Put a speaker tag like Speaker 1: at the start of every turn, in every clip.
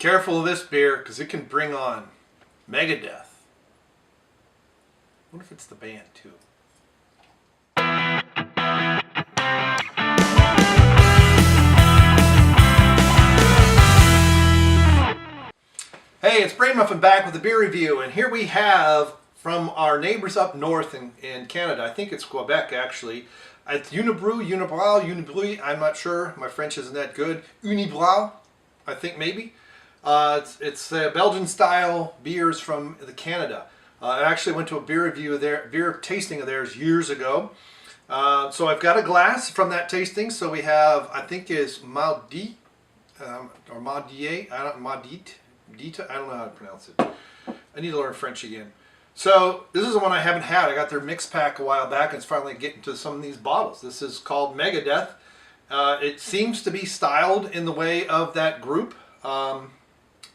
Speaker 1: Careful of this beer because it can bring on Megadeth. What if it's the band too? Hey, it's Brainmuffin back with a beer review, and here we have from our neighbors up north in Canada. I think it's Quebec actually. It's Unibroue, I'm not sure. My French isn't that good. Unibroue, I think maybe. It's Belgian style beers from Canada. I actually went to a beer review there, beer tasting of theirs years ago. So I've got a glass from that tasting. So we have, I think is Maudit, or Maudier, Maudit, I don't know how to pronounce it. I need to learn French again. So this is the one I haven't had. I got their mix pack a while back and it's finally getting to some of these bottles. This is called Megadeth. It seems to be styled in the way of that group.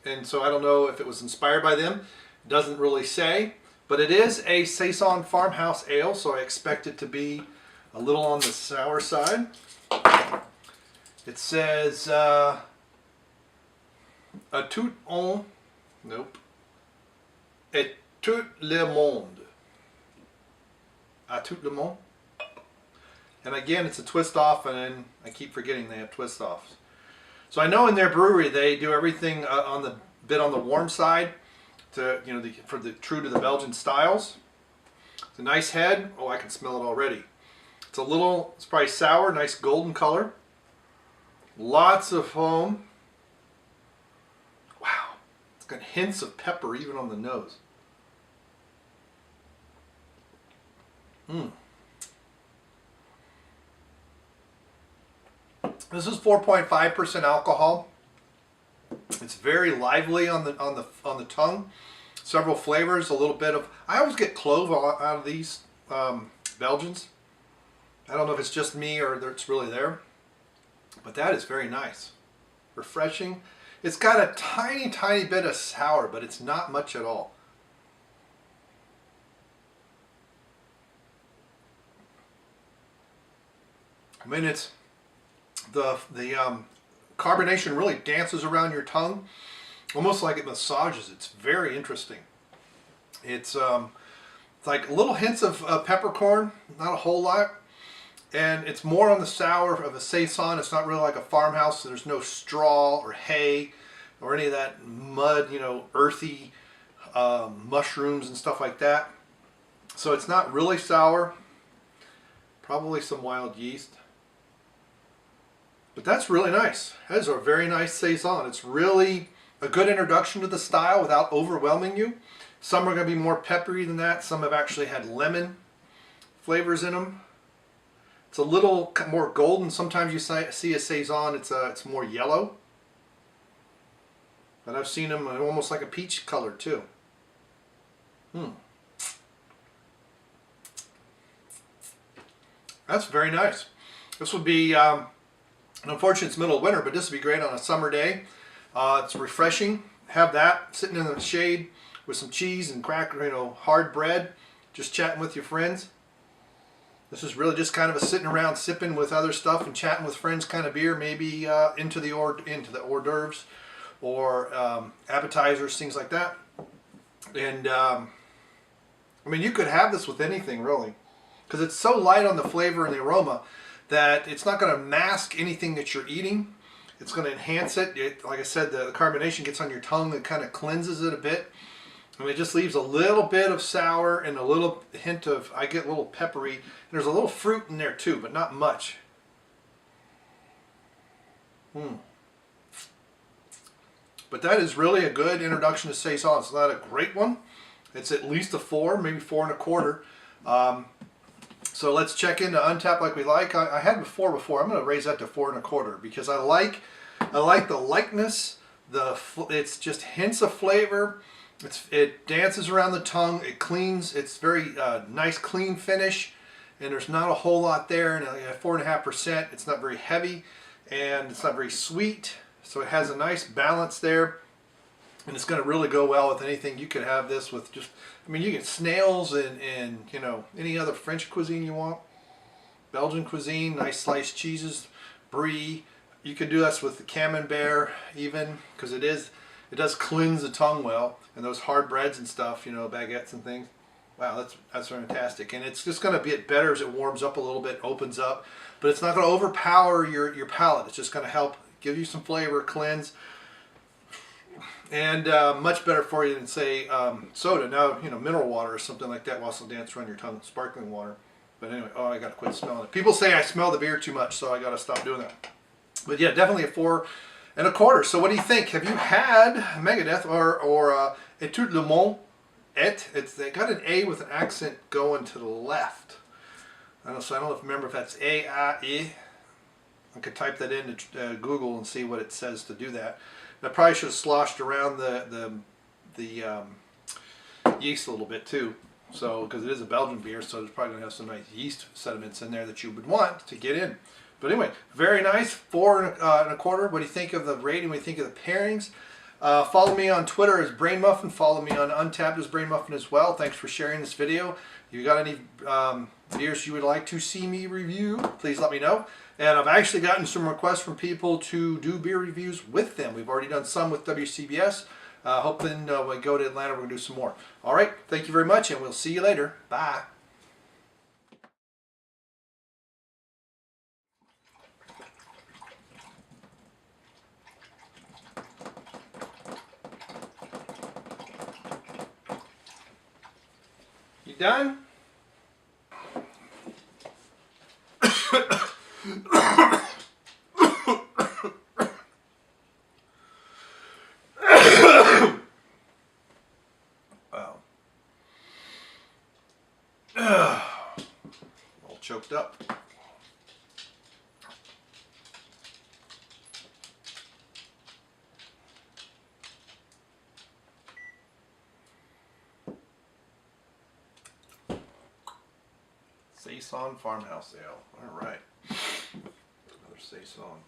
Speaker 1: And so I don't know if it was inspired by them. It doesn't really say. But it is a Saison farmhouse ale, so I expect it to be a little on the sour side. It says a tout et tout le monde. A tout le monde. And again, it's a twist off, and then I keep forgetting they have twist offs. So I know in their brewery they do everything on the warm side, to true to the Belgian styles. It's a nice head. Oh, I can smell it already. It's probably sour, nice golden color. Lots of foam. Wow, it's got hints of pepper even on the nose. This is 4.5% alcohol. It's very lively on the tongue. Several flavors, a little bit of. I always get clove out of these Belgians. I don't know if it's just me or it's really there, but that is very nice, refreshing. It's got a tiny bit of sour, but it's not much at all. I mean, it's the carbonation really dances around your tongue, almost like it massages. It's very interesting. It's like little hints of peppercorn, not a whole lot, and it's more on the sour of a Saison. It's not really like a farmhouse, so there's no straw or hay or any of that mud, earthy mushrooms and stuff like that. So it's not really sour. Probably some wild yeast. But that's really nice. That is a very nice Saison. It's really a good introduction to the style without overwhelming you. Some are going to be more peppery than that. Some have actually had lemon flavors in them. It's a little more golden. Sometimes you see a Saison, it's more yellow. But I've seen them almost like a peach color too. That's very nice. This would be, unfortunately it's middle of winter, but this would be great on a summer day. It's refreshing. Have that sitting in the shade with some cheese and cracker, hard bread, just chatting with your friends. This is really just kind of a sitting around sipping with other stuff and chatting with friends kind of beer, maybe into the hors d'oeuvres or appetizers, things like that. And I mean, you could have this with anything really, because it's so light on the flavor and the aroma that it's not going to mask anything that you're eating. It's going to enhance it. Like I said, the carbonation gets on your tongue and kind of cleanses it a bit. And it just leaves a little bit of sour and a little hint of, I get a little peppery. And there's a little fruit in there too, but not much. But that is really a good introduction to Saison. It's not a great one. It's at least a 4, maybe 4 1/4. So let's check into Untappd like we like. I had before. I'm going to raise that to 4 1/4 because I like the lightness. It's just hints of flavor. It dances around the tongue. It cleans. It's very nice, clean finish, and there's not a whole lot there. And at 4.5%, it's not very heavy, and it's not very sweet. So it has a nice balance there, and it's going to really go well with anything. You could have this with just, I mean, you get snails and any other French cuisine you want. Belgian cuisine, nice sliced cheeses, brie. You could do this with the camembert even, because it is It does cleanse the tongue well, and those hard breads and stuff, you know, baguettes and things. Wow, that's fantastic. And it's just going to get better as it warms up a little bit, opens up. But it's not going to overpower your palate. It's just going to help give you some flavor, cleanse, and much better for you than, say, soda. Now, you know, mineral water or something like that will also dance around your tongue, sparkling water. But anyway, oh, I got to quit smelling it. People say I smell the beer too much, so I got to stop doing that. But yeah, definitely a 4.25. So what do you think? Have you had Megadeth or tout le monde? They got an A with an accent going to the left. I don't know, so I don't remember if that's A-I-E. I could type that into Google and see what it says to do that. And I probably should have sloshed around the yeast a little bit too. So, because it is a Belgian beer, so it's probably going to have some nice yeast sediments in there that you would want to get in. But anyway, very nice, 4.25. What do you think of the rating? What do you think of the pairings? Follow me on Twitter as Brainmuffin. Follow me on Untapped as Brainmuffin as well. Thanks for sharing this video. If you got any beers you would like to see me review, please let me know. And I've actually gotten some requests from people to do beer reviews with them. We've already done some with WCBS. Hoping when we go to Atlanta, we're going to do some more. All right, thank you very much, and we'll see you later. Bye. You done? Wow. All choked up. Saison Farmhouse Ale. All right. Another Saison.